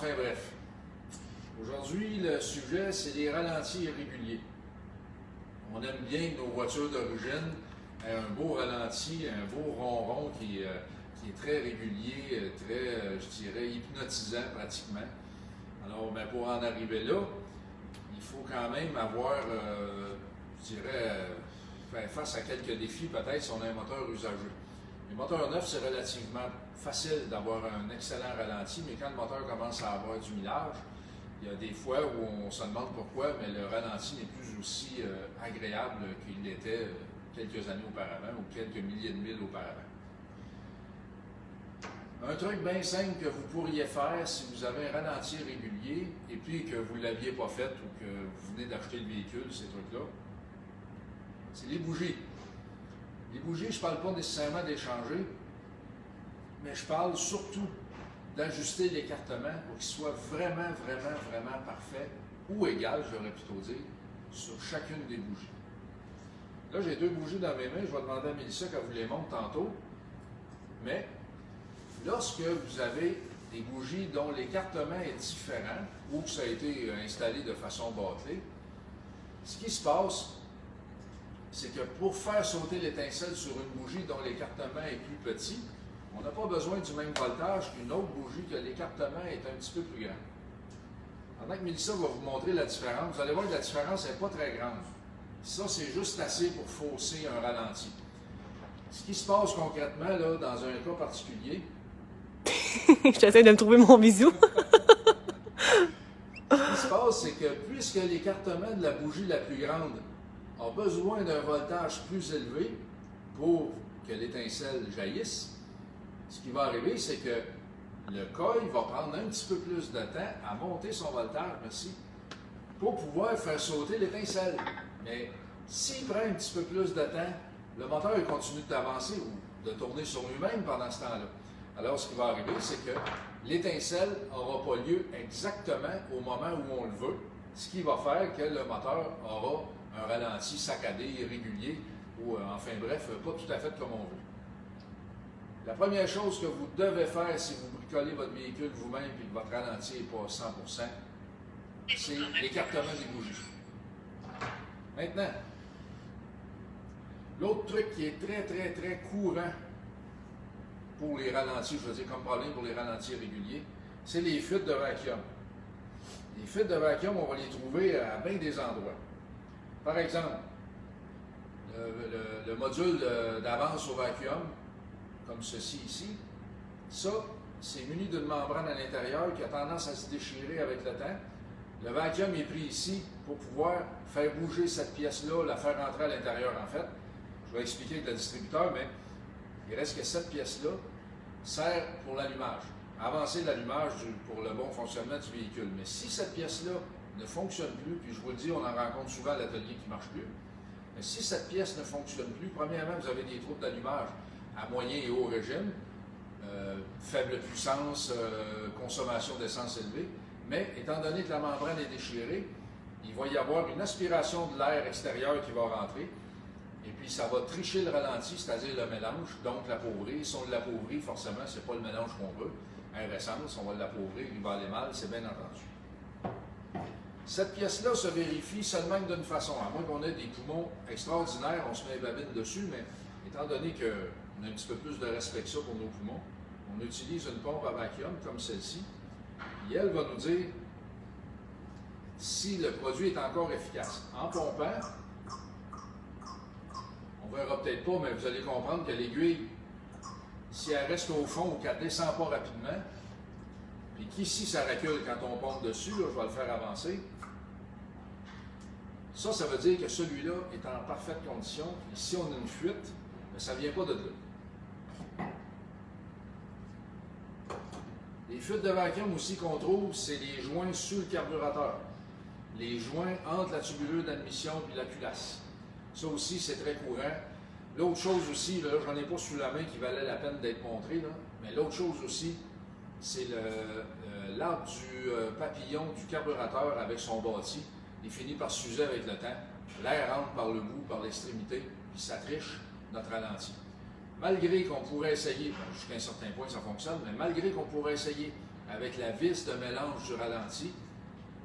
Enfin bref, aujourd'hui le sujet c'est les ralentis irréguliers. On aime bien que nos voitures d'origine aient un beau ralenti, un beau ronron qui est très régulier, très, je dirais, hypnotisant pratiquement. Alors, ben, pour en arriver là, il faut quand même avoir, je dirais, faire face à quelques défis peut-être si on a un moteur usagé. Les moteurs neufs, c'est relativement facile d'avoir un excellent ralenti, mais quand le moteur commence à avoir du millage, il y a des fois où on se demande pourquoi, mais le ralenti n'est plus aussi agréable qu'il l'était quelques années auparavant ou quelques milliers de milles auparavant. Un truc bien simple que vous pourriez faire si vous avez un ralenti régulier et puis que vous ne l'aviez pas fait ou que vous venez d'acheter le véhicule, ces trucs-là, c'est les bougies. Les bougies, je ne parle pas nécessairement d'échanger, mais je parle surtout d'ajuster l'écartement pour qu'il soit vraiment parfait ou égal, j'aurais plutôt dire, sur chacune des bougies. Là, j'ai deux bougies dans mes mains, je vais demander à Mélissa qu'elle vous les montre tantôt, mais lorsque vous avez des bougies dont l'écartement est différent ou que ça a été installé de façon bâclée, ce qui se passe, c'est que pour faire sauter l'étincelle sur une bougie dont l'écartement est plus petit, on n'a pas besoin du même voltage qu'une autre bougie que l'écartement est un petit peu plus grand. Pendant que Mélissa va vous montrer la différence, vous allez voir que la différence n'est pas très grande. Ça, c'est juste assez pour fausser un ralenti. Ce qui se passe concrètement, là, dans un cas particulier, j'essaie de me trouver mon bisou. ce qui se passe, c'est que puisque l'écartement de la bougie la plus grande a besoin d'un voltage plus élevé pour que l'étincelle jaillisse, ce qui va arriver, c'est que le coil va prendre un petit peu plus de temps à monter son voltage, merci, pour pouvoir faire sauter l'étincelle. Mais s'il prend un petit peu plus de temps, le moteur il continue d'avancer ou de tourner sur lui-même pendant ce temps-là. Alors, ce qui va arriver, c'est que l'étincelle n'aura pas lieu exactement au moment où on le veut, ce qui va faire que le moteur aura un ralenti saccadé, irrégulier, ou enfin bref, pas tout à fait comme on veut. La première chose que vous devez faire si vous bricolez votre véhicule vous-même et que votre ralenti n'est pas 100%, c'est l'écartement des bougies. Maintenant, l'autre truc qui est très courant pour les ralentis, je veux dire comme problème pour les ralentis réguliers, c'est les fuites de vacuum. Les fuites de vacuum, on va les trouver à bien des endroits. Par exemple, le module d'avance au vacuum, comme ceci ici, ça, c'est muni d'une membrane à l'intérieur qui a tendance à se déchirer avec le temps. Le vacuum est pris ici pour pouvoir faire bouger cette pièce-là, la faire rentrer à l'intérieur en fait. Je vais expliquer avec le distributeur, mais il reste que cette pièce-là sert pour l'allumage, avancer l'allumage pour le bon fonctionnement du véhicule. Mais si cette pièce-là ne fonctionne plus, puis je vous le dis, on en rencontre souvent à l'atelier qui ne marche plus, mais si cette pièce ne fonctionne plus, premièrement, vous avez des troubles d'allumage à moyen et haut régime, faible puissance, consommation d'essence élevée, mais étant donné que la membrane est déchirée, il va y avoir une aspiration de l'air extérieur qui va rentrer, et puis ça va tricher le ralenti, c'est-à-dire le mélange, donc l'appauvrir. Si on l'appauvrit, forcément, ce n'est pas le mélange qu'on veut. Un essence, on va l'appauvrir, il va aller mal, c'est bien entendu. Cette pièce-là se vérifie seulement d'une façon, à moins qu'on ait des poumons extraordinaires, on se met une babine dessus, mais étant donné qu'on a un petit peu plus de respect que ça pour nos poumons, on utilise une pompe à vacuum comme celle-ci, et elle va nous dire si le produit est encore efficace. En pompant, on ne verra peut-être pas, mais vous allez comprendre que l'aiguille, si elle reste au fond ou qu'elle ne descend pas rapidement, puis qu'ici ça recule quand on pompe dessus, là, je vais le faire avancer, ça veut dire que celui-là est en parfaite condition, et si on a une fuite, ça ne vient pas de là. Les fuites de vacuum aussi qu'on trouve, c'est les joints sur le carburateur. Les joints entre la tubulure d'admission et la culasse. Ça aussi, c'est très courant. L'autre chose aussi, là, j'en ai pas sous la main qui valait la peine d'être montré, là, mais l'autre chose aussi, c'est l'arbre du papillon du carburateur avec son bâti. Il finit par s'user avec le temps. L'air rentre par le bout, par l'extrémité, puis ça triche notre ralenti. Malgré qu'on pourrait essayer, jusqu'à un certain point ça fonctionne, mais malgré qu'on pourrait essayer avec la vis de mélange du ralenti.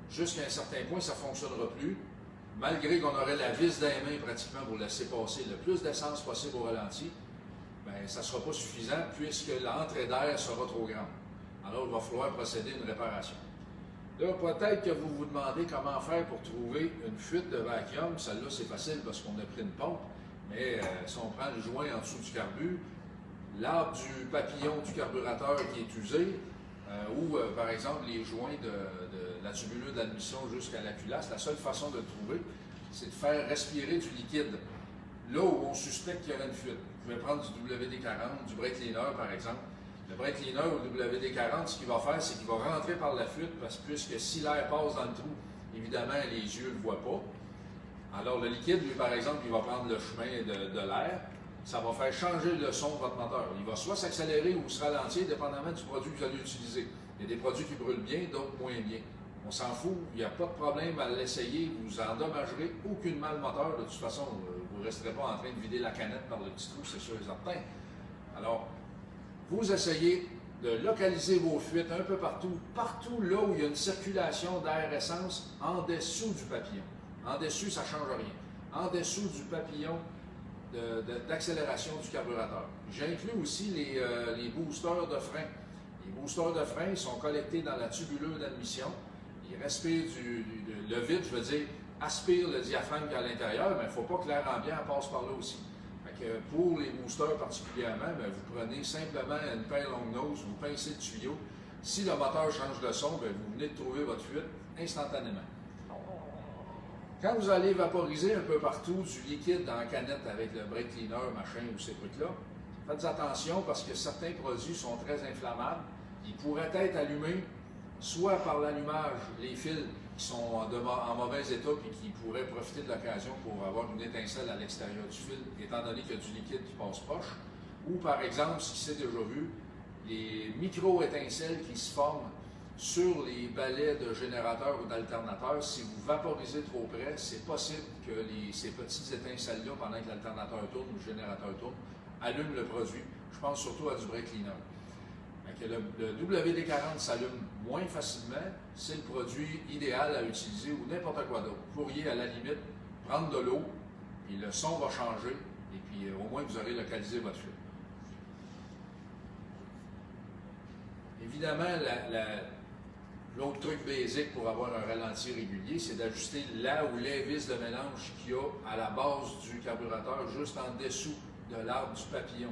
Jusqu'à un certain point, ça ne fonctionnera plus. Malgré qu'on aurait la vis dans les mains pratiquement pour laisser passer le plus d'essence possible au ralenti, bien, ça ne sera pas suffisant puisque l'entrée d'air sera trop grande. Alors, il va falloir procéder à une réparation. Là, peut-être que vous vous demandez comment faire pour trouver une fuite de vacuum. Celle-là, c'est facile parce qu'on a pris une pompe. Mais si on prend le joint en dessous du carbu, l'arbre du papillon du carburateur qui est usé, ou par exemple les joints de la tubulure d'admission jusqu'à la culasse, la seule façon de le trouver, c'est de faire respirer du liquide là où on suspecte qu'il y aurait une fuite. Vous pouvez prendre du WD-40, du brake cleaner par exemple. Le brake cleaner ou le WD-40, ce qu'il va faire, c'est qu'il va rentrer par la fuite puisque si l'air passe dans le trou, évidemment les yeux ne le voient pas. Alors le liquide, lui par exemple, il va prendre le chemin de l'air. Ça va faire changer le son de votre moteur. Il va soit s'accélérer ou se ralentir, dépendamment du produit que vous allez utiliser. Il y a des produits qui brûlent bien, d'autres moins bien. On s'en fout, il n'y a pas de problème à l'essayer, vous endommagerez aucunement le moteur. De toute façon, vous ne resterez pas en train de vider la canette par le petit trou, c'est sûr et certain. Alors, vous essayez de localiser vos fuites un peu partout, partout là où il y a une circulation d'air-essence en dessous du papillon. En dessous, ça ne change rien. En dessous du papillon, d'accélération du carburateur. J'inclus aussi les boosters de frein. Les boosters de frein sont collectés dans la tubulure d'admission. Ils respirent le vide, je veux dire, aspire le diaphragme qui est à l'intérieur, mais il ne faut pas que l'air ambiant passe par là aussi. Fait que pour les boosters particulièrement, bien, vous prenez simplement une pince longue nose, vous pincez le tuyau. Si le moteur change de son, bien, vous venez de trouver votre fuite instantanément. Quand vous allez vaporiser un peu partout du liquide dans la canette avec le brake cleaner, machin ou ces trucs-là, faites attention parce que certains produits sont très inflammables. Ils pourraient être allumés soit par l'allumage, les fils qui sont en mauvais état et qui pourraient profiter de l'occasion pour avoir une étincelle à l'extérieur du fil, étant donné qu'il y a du liquide qui passe proche. Ou par exemple, ce qui s'est déjà vu, les micro-étincelles qui se forment sur les balais de générateurs ou d'alternateurs, si vous vaporisez trop près, c'est possible que ces petites étincelles-là, pendant que l'alternateur tourne ou le générateur tourne, allument le produit. Je pense surtout à du brake cleaner. Le WD-40 s'allume moins facilement, c'est le produit idéal à utiliser ou n'importe quoi d'autre. Vous pourriez à la limite prendre de l'eau, puis le son va changer, et puis au moins vous aurez localisé votre fuite. Évidemment, l'autre truc basique pour avoir un ralenti régulier, c'est d'ajuster là où les vis de mélange qu'il y a à la base du carburateur, juste en dessous de l'arbre du papillon.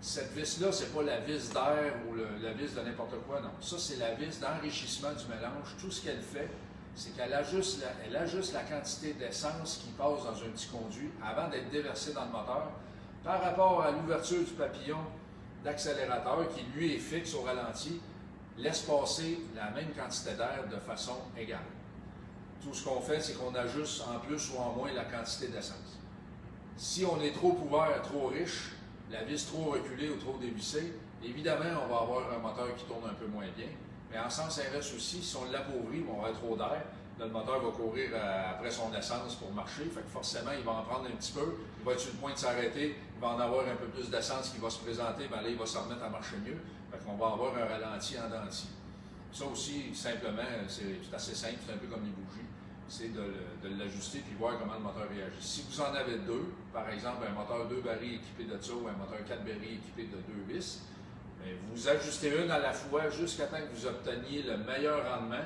Cette vis-là, ce n'est pas la vis d'air ou la vis de n'importe quoi, non. Ça, c'est la vis d'enrichissement du mélange. Tout ce qu'elle fait, c'est qu'elle ajuste la quantité d'essence qui passe dans un petit conduit avant d'être déversée dans le moteur par rapport à l'ouverture du papillon d'accélérateur qui, lui, est fixe au ralenti, laisse passer la même quantité d'air de façon égale. Tout ce qu'on fait, c'est qu'on ajuste en plus ou en moins la quantité d'essence. Si on est trop ouvert, trop riche, la vis trop reculée ou trop dévissée, évidemment, on va avoir un moteur qui tourne un peu moins bien. Mais en sens inverse aussi, si on l'appauvrit, on va avoir trop d'air, le moteur va courir après son essence pour marcher. Fait que forcément, il va en prendre un petit peu, il va être sur le point de s'arrêter, il va en avoir un peu plus d'essence qui va se présenter, bien là, il va se remettre à marcher mieux. Fait qu'on va avoir un ralenti en denti. Ça aussi, simplement, c'est assez simple, c'est un peu comme les bougies. C'est de l'ajuster puis voir comment le moteur réagit. Si vous en avez deux, par exemple un moteur 2 barils équipé de ça ou un moteur 4 barils équipé de 2 vis, bien, vous ajustez une à la fois jusqu'à temps que vous obteniez le meilleur rendement.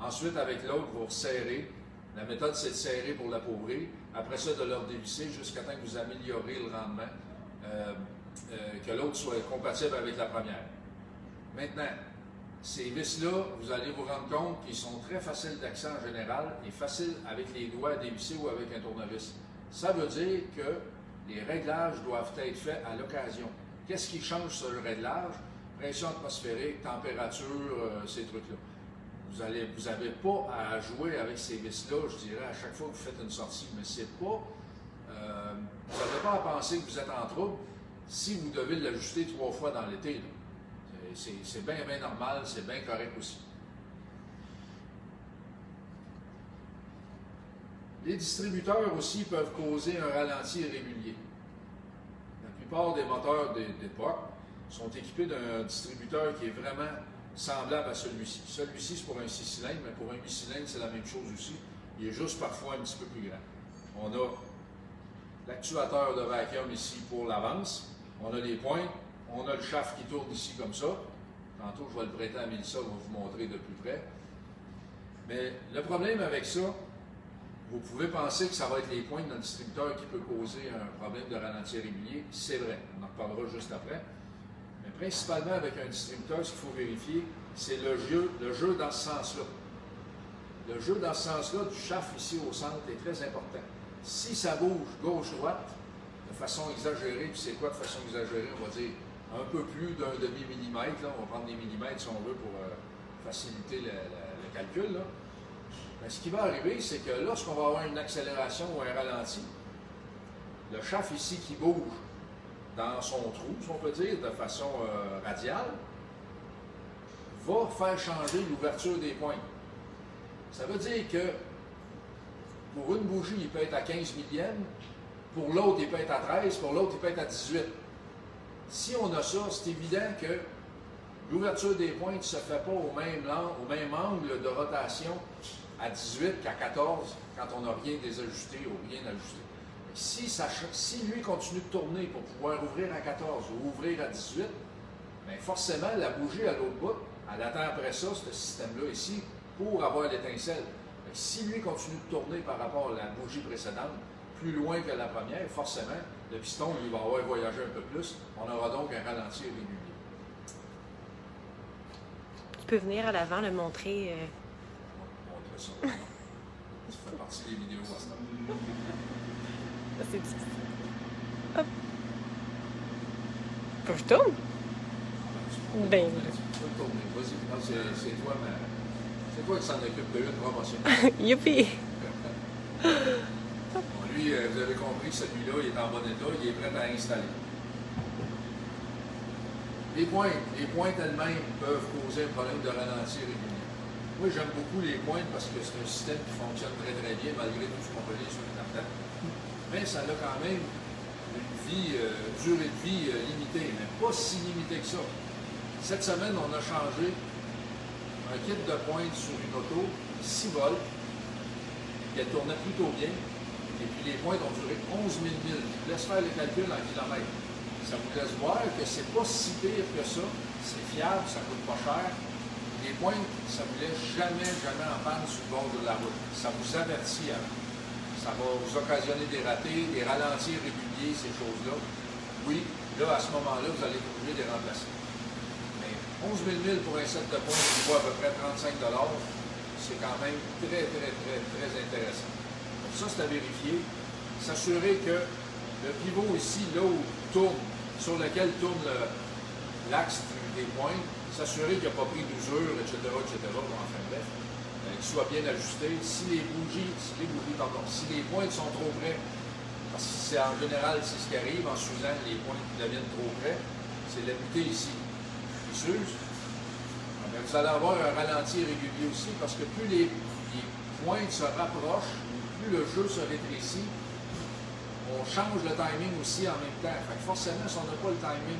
Ensuite, avec l'autre, vous resserrez. La méthode, c'est de serrer pour l'appauvrir. Après ça, de le redévisser jusqu'à temps que vous améliorez le rendement, que l'autre soit compatible avec la première. Maintenant, ces vis-là, vous allez vous rendre compte qu'ils sont très faciles d'accès en général et faciles avec les doigts à dévisser ou avec un tournevis. Ça veut dire que les réglages doivent être faits à l'occasion. Qu'est-ce qui change sur le réglage? Pression atmosphérique, température, ces trucs-là. Vous n'avez pas à jouer avec ces vis-là, je dirais, à chaque fois que vous faites une sortie, mais c'est pas... vous n'avez pas à penser que vous êtes en trouble si vous devez l'ajuster 3 fois dans l'été. C'est bien normal, c'est bien correct aussi. Les distributeurs aussi peuvent causer un ralenti irrégulier. La plupart des moteurs d'époque sont équipés d'un distributeur qui est vraiment semblable à celui-ci. Celui-ci, c'est pour un 6 cylindres, mais pour un 8 cylindres, c'est la même chose aussi. Il est juste parfois un petit peu plus grand. On a l'actuateur de vacuum ici pour l'avance. On a les pointes. On a le shaft qui tourne ici comme ça. Tantôt, je vais le prêter à Mélissa, on va vous montrer de plus près. Mais le problème avec ça, vous pouvez penser que ça va être les pointes d'un distributeur qui peut causer un problème de ralenti régulier. C'est vrai, on en reparlera juste après. Mais principalement avec un distributeur, ce qu'il faut vérifier, c'est le jeu dans ce sens-là. Le jeu dans ce sens-là du shaft ici au centre est très important. Si ça bouge gauche-droite de façon exagérée, puis c'est quoi de façon exagérée? On va dire un peu plus d'un demi-millimètre. On va prendre des millimètres si on veut pour faciliter le calcul. Là. Mais ce qui va arriver, c'est que lorsqu'on va avoir une accélération ou un ralenti, le shaft ici qui bouge dans son trou, si on peut dire, de façon radiale, va faire changer l'ouverture des pointes. Ça veut dire que pour une bougie, il peut être à 15 millièmes, pour l'autre, il peut être à 13, pour l'autre, il peut être à 18. Si on a ça, c'est évident que l'ouverture des pointes ne se fait pas au même angle de rotation à 18 qu'à 14 quand on n'a rien désajusté ou rien ajusté. Si lui continue de tourner pour pouvoir ouvrir à 14 ou ouvrir à 18, bien forcément, la bougie à l'autre bout, elle attend après ça, ce système-là ici, pour avoir l'étincelle. Si lui continue de tourner par rapport à la bougie précédente, plus loin que la première, forcément, le piston, lui, va avoir voyagé un peu plus. On aura donc un ralenti régulier. Tu peux venir à l'avant le montrer. Montrer ça. Ça fait partie des vidéos à ce temps. C'est difficile. Hop. Faut que je tourne? Ben. Tu peux tourner. Vas-y. Non, c'est toi, mais c'est toi qui s'en occupe de une promotion. Youpi! Bon, lui, vous avez compris que celui-là, il est en bon état, il est prêt à installer. Les pointes elles-mêmes peuvent causer un problème de ralenti régulier. Moi, j'aime beaucoup les pointes parce que c'est un système qui fonctionne très très bien malgré tout ce qu'on peut lire sur Internet. Mais ça a quand même une durée de vie limitée, mais pas si limitée que ça. Cette semaine, on a changé un kit de pointe sur une auto, 6 volts, puis elle tournait plutôt bien, et puis les pointes ont duré 11 000 milles. Je vous laisse faire les calculs en kilomètres. Ça vous laisse voir que c'est pas si pire que ça, c'est fiable, ça coûte pas cher. Les pointes, ça vous laisse jamais en panne sur le bord de la route. Ça vous avertit avant. Ça va vous occasionner des ratés, des ralentis réguliers, ces choses-là. Oui, là, à ce moment-là, vous allez être obligé de les remplacer. Mais 11 000 milles pour un set de pointes qui vaut à peu près 35 $, c'est quand même très intéressant. Donc ça, c'est à vérifier. S'assurer que le pivot ici, là où tourne, sur lequel tourne l'axe des pointes, s'assurer qu'il n'a pas pris d'usure, etc. Bon, enfin bref, qu'il soit bien ajusté. Si les pointes sont trop près, parce que c'est en général c'est ce qui arrive en s'usant, les pointes qui deviennent trop près, c'est la butée ici qui s'use. Vous allez avoir un ralenti régulier aussi parce que plus les pointes se rapprochent, plus le jeu se rétrécit, on change le timing aussi en même temps. Fait que forcément, si on n'a pas le timing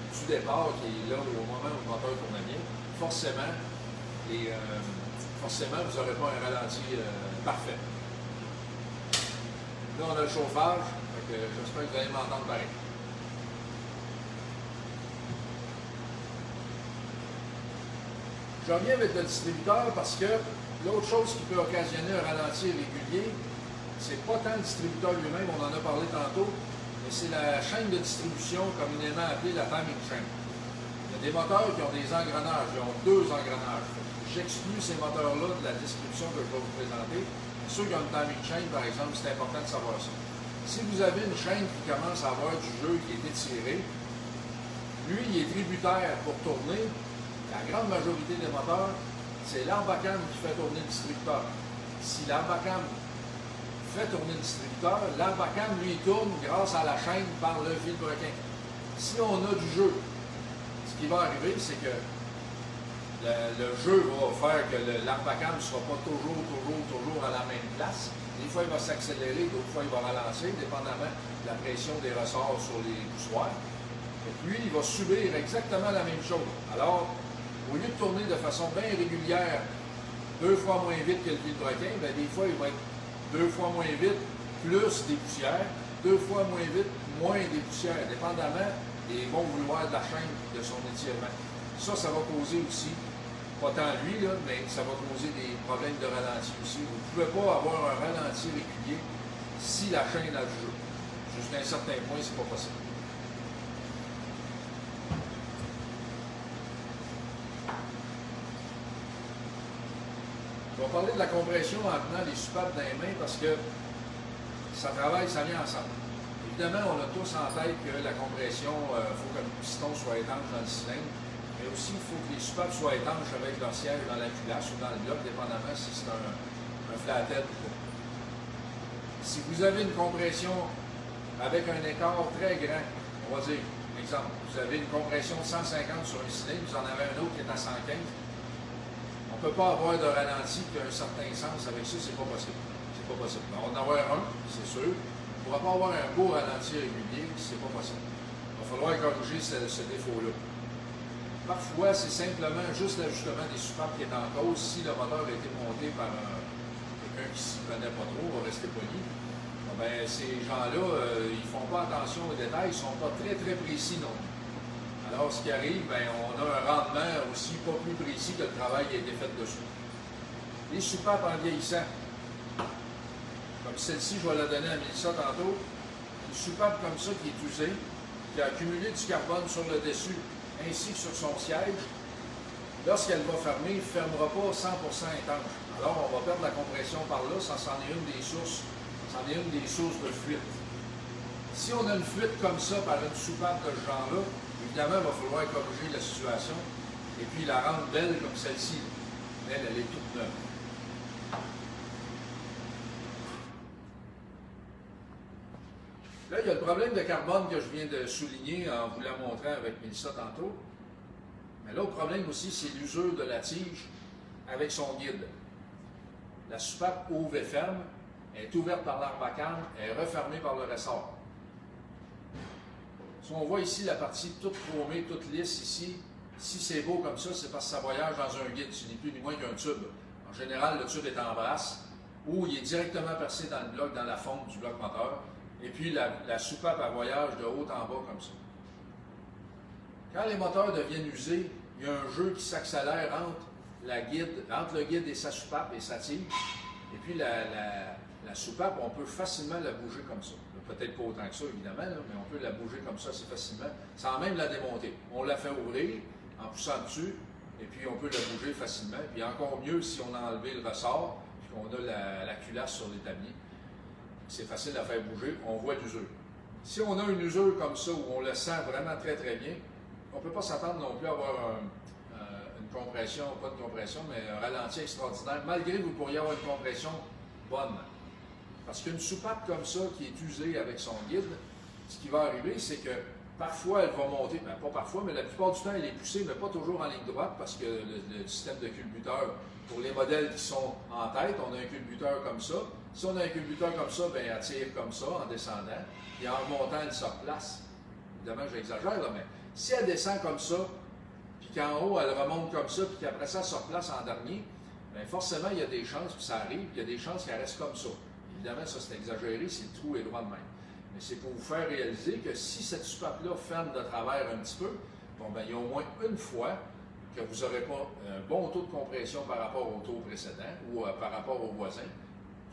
du départ qui est là au moment où le moteur tourne bien, forcément, vous n'aurez pas un ralenti parfait. Là, on a le chauffage, j'espère que vous allez m'entendre pareil. Je reviens avec le distributeur parce que l'autre chose qui peut occasionner un ralenti régulier, c'est pas tant le distributeur lui-même, on en a parlé tantôt, mais c'est la chaîne de distribution communément appelée la timing chain. Il y a des moteurs qui ont des engrenages, ils ont 2 engrenages. J'exclus ces moteurs-là de la description que je vais vous présenter. Ceux qui ont une timing chain, par exemple, c'est important de savoir ça. Si vous avez une chaîne qui commence à avoir du jeu qui est étiré, lui, il est tributaire pour tourner. La grande majorité des moteurs, c'est l'arbre à cam qui fait tourner le distributeur. Si l'arbre à cam fait tourner le distributeur, l'arbre à cam, lui, tourne grâce à la chaîne par le vilebrequin. Si on a du jeu, ce qui va arriver, c'est que le jeu va faire que l'arbre à cam ne sera pas toujours à la même place. Des fois, il va s'accélérer, d'autres fois, il va ralentir, dépendamment de la pression des ressorts sur les poussoirs. Et puis, il va subir exactement la même chose. Alors, au lieu de tourner de façon bien régulière, 2 fois moins vite que le vilebrequin, bien, des fois, il va être 2 fois moins vite, plus des poussières, 2 fois moins vite, moins des poussières, dépendamment des bons vouloirs de la chaîne de son étirement. Ça va causer aussi, pas tant lui, là, mais ça va causer des problèmes de ralenti aussi. Vous ne pouvez pas avoir un ralenti régulier si la chaîne a du jeu. Jusqu'à un certain point, c'est pas possible. On va parler de la compression en tenant les soupapes dans les mains parce que ça travaille, ça vient ensemble. Évidemment, on a tous en tête que la compression, il faut que le piston soit étanche dans le cylindre, mais aussi il faut que les soupapes soient étanches avec leur siège dans la culasse ou dans le bloc, dépendamment si c'est un flathead ou pas. Si vous avez une compression avec un écart très grand, on va dire, exemple, vous avez une compression de 150 sur un cylindre, vous en avez un autre qui est à 115, on ne peut pas avoir de ralenti qui a un certain sens avec ça, c'est pas possible. C'est pas possible. On va en avoir un, c'est sûr. On ne pourra pas avoir un beau ralenti régulier, c'est pas possible. Il va falloir corriger ce défaut-là. Parfois, c'est simplement juste l'ajustement des soupapes qui est en cause. Si le moteur a été monté par quelqu'un qui s'y connaît pas trop, va rester poli. Ben, ces gens-là, ils ne font pas attention aux détails, ils ne sont pas très précis non plus. Alors, ce qui arrive, ben, on a un rendement aussi pas plus précis que le travail qui a été fait dessus. Les soupapes en vieillissant, comme celle-ci, je vais la donner à Mélissa tantôt, une soupape comme ça qui est usée, qui a accumulé du carbone sur le dessus ainsi que sur son siège, lorsqu'elle va fermer, elle ne fermera pas 100% étanche. Alors, on va perdre la compression par là, ça c'en est une des sources de fuite. Si on a une fuite comme ça par une soupape de ce genre-là, évidemment, il va falloir corriger la situation et puis la rendre belle comme celle-ci. Elle est toute neuve. Là, il y a le problème de carbone que je viens de souligner en vous la montrant avec Mélissa tantôt. Mais l'autre problème aussi, c'est l'usure de la tige avec son guide. La soupape ouvre et ferme, elle est ouverte par l'arbre à canne, elle est refermée par le ressort. Si on voit ici la partie toute chromée, toute lisse ici, si c'est beau comme ça, c'est parce que ça voyage dans un guide, ce n'est plus ni moins qu'un tube. En général, le tube est en brasse ou il est directement percé dans le bloc, dans la fonte du bloc moteur. Et puis la soupape elle voyage de haut en bas comme ça. Quand les moteurs deviennent usés, il y a un jeu qui s'accélère entre le guide et sa soupape et sa tige. Et puis la soupape, on peut facilement la bouger comme ça. Peut-être pas autant que ça, évidemment, là, mais on peut la bouger comme ça assez facilement, sans même la démonter. On la fait ouvrir en poussant dessus, et puis on peut la bouger facilement. Puis encore mieux si on a enlevé le ressort, puis qu'on a la culasse sur l'établi. C'est facile à faire bouger, on voit l'usure. Si on a une usure comme ça, où on le sent vraiment très bien, on ne peut pas s'attendre non plus à avoir une compression, pas de compression, mais un ralenti extraordinaire, malgré que vous pourriez avoir une compression bonne. Parce qu'une soupape comme ça, qui est usée avec son guide, ce qui va arriver, c'est que parfois elle va monter, ben pas parfois, mais la plupart du temps elle est poussée, mais pas toujours en ligne droite, parce que le système de culbuteur, pour les modèles qui sont en tête, on a un culbuteur comme ça. Si on a un culbuteur comme ça, ben elle tire comme ça, en descendant, et en remontant, elle se replace. Évidemment, j'exagère, là, mais si elle descend comme ça, puis qu'en haut, elle remonte comme ça, puis qu'après ça, elle se replace en dernier, bien forcément, il y a des chances, puis ça arrive, il y a des chances qu'elle reste comme ça. Évidemment, ça c'est exagéré si le trou est droit de même. Mais c'est pour vous faire réaliser que si cette soupape-là ferme de travers un petit peu, bon, ben, il y a au moins une fois que vous n'aurez pas un bon taux de compression par rapport au taux précédent ou par rapport au voisin.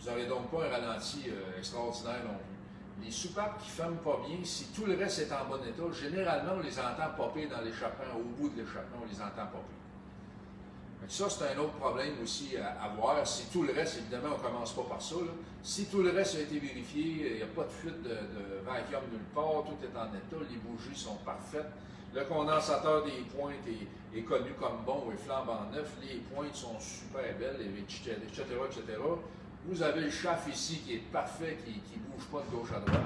Vous n'aurez donc pas un ralenti extraordinaire non plus. Les soupapes qui ne ferment pas bien, si tout le reste est en bon état, généralement, on les entend popper dans l'échappement, au bout de l'échappement, on les entend popper. Ça, c'est un autre problème aussi à voir. Si tout le reste, évidemment, on ne commence pas par ça. Là. Si tout le reste a été vérifié, il n'y a pas de fuite de vacuum nulle part, tout est en état, les bougies sont parfaites. Le condensateur des pointes est connu comme bon et flambant neuf. Les pointes sont super belles, etc., etc. Vous avez le shaft ici qui est parfait, qui ne bouge pas de gauche à droite.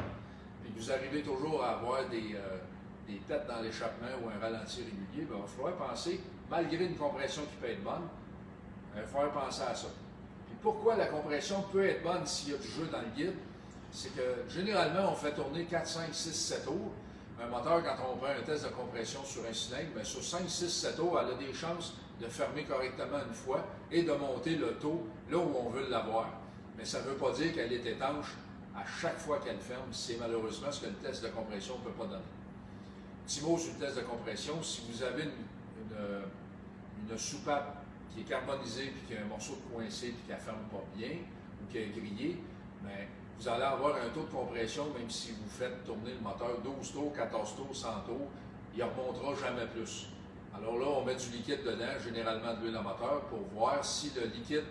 Puis vous arrivez toujours à avoir des pètes dans l'échappement ou un ralenti régulier. Bien, il va falloir penser, malgré une compression qui peut être bonne, il va falloir penser à ça. Puis pourquoi la compression peut être bonne s'il y a du jeu dans le guide? C'est que généralement, on fait tourner 4, 5, 6, 7 tours. Un moteur, quand on prend un test de compression sur un cylindre, bien, sur 5, 6, 7 tours, elle a des chances de fermer correctement une fois et de monter le taux là où on veut l'avoir. Mais ça ne veut pas dire qu'elle est étanche à chaque fois qu'elle ferme. C'est malheureusement ce que le test de compression ne peut pas donner. Petit mot sur le test de compression, si vous avez une soupape qui est carbonisée puis qui a un morceau de coincé puis qui ne ferme pas bien ou qui est grillé, bien, vous allez avoir un taux de compression, même si vous faites tourner le moteur 12 tours, 14 tours, 100 tours, il ne remontera jamais plus. Alors là, on met du liquide dedans, généralement de l'huile à moteur, pour voir si le liquide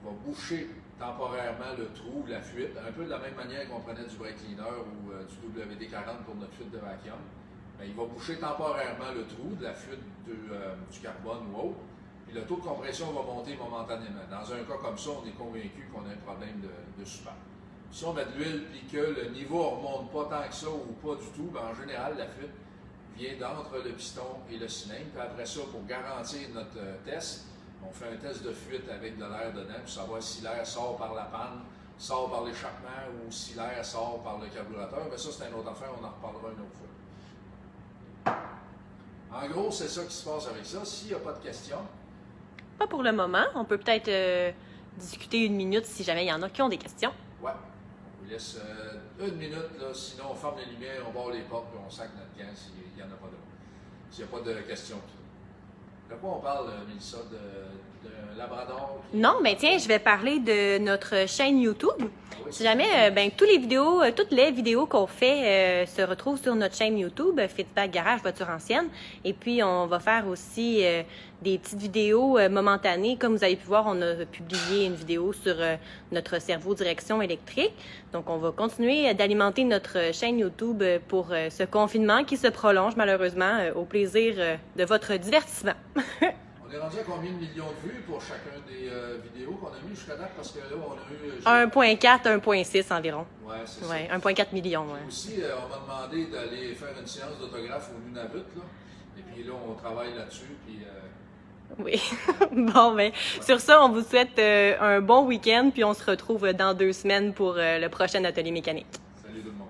va boucher temporairement le trou, la fuite, un peu de la même manière qu'on prenait du brake cleaner ou du WD-40 pour notre fuite de vacuum. Bien, il va boucher temporairement le trou de la fuite du carbone ou autre, puis le taux de compression va monter momentanément. Dans un cas comme ça, on est convaincu qu'on a un problème de soupape. Si on met de l'huile et que le niveau ne remonte pas tant que ça ou pas du tout, bien, en général, la fuite vient d'entre le piston et le cylindre. Puis après ça, pour garantir notre test, on fait un test de fuite avec de l'air dedans pour savoir si l'air sort par la panne, sort par l'échappement ou si l'air sort par le carburateur. Bien, ça, c'est une autre affaire, on en reparlera une autre fois. En gros, c'est ça qui se passe avec ça. S'il n'y a pas de questions. Pas pour le moment. On peut peut-être discuter une minute si jamais il y en a qui ont des questions. Ouais. On vous laisse une minute, là, sinon on ferme les lumières, on barre les portes et on sac notre camp s'il n'y en a pas d'autres. S'il n'y a pas de questions. De quoi on parle, Mélissa, de Labrador? Non, mais tiens, je vais parler de notre chaîne YouTube. Ah oui, Si jamais, toutes les vidéos qu'on fait se retrouvent sur notre chaîne YouTube, Feedback Garage Voiture Ancienne. Et puis, on va faire aussi des petites vidéos momentanées. Comme vous avez pu voir, on a publié une vidéo sur notre cerveau direction électrique. Donc, on va continuer d'alimenter notre chaîne YouTube pour ce confinement qui se prolonge malheureusement au plaisir de votre divertissement. On est rendu à combien de millions de vues pour chacun des vidéos qu'on a mis jusqu'à date? Parce que là, on a eu... 1,4, 1,6 environ. Ouais, c'est Ouais, ça. 1,4 million. Ouais. Aussi, on m'a demandé d'aller faire une séance d'autographe au Nunavut, là. Et puis là, on travaille là-dessus, puis... Oui. Bon, ben, sur ça, on vous souhaite un bon week-end, puis on se retrouve dans 2 semaines pour le prochain atelier mécanique. Salut tout le monde.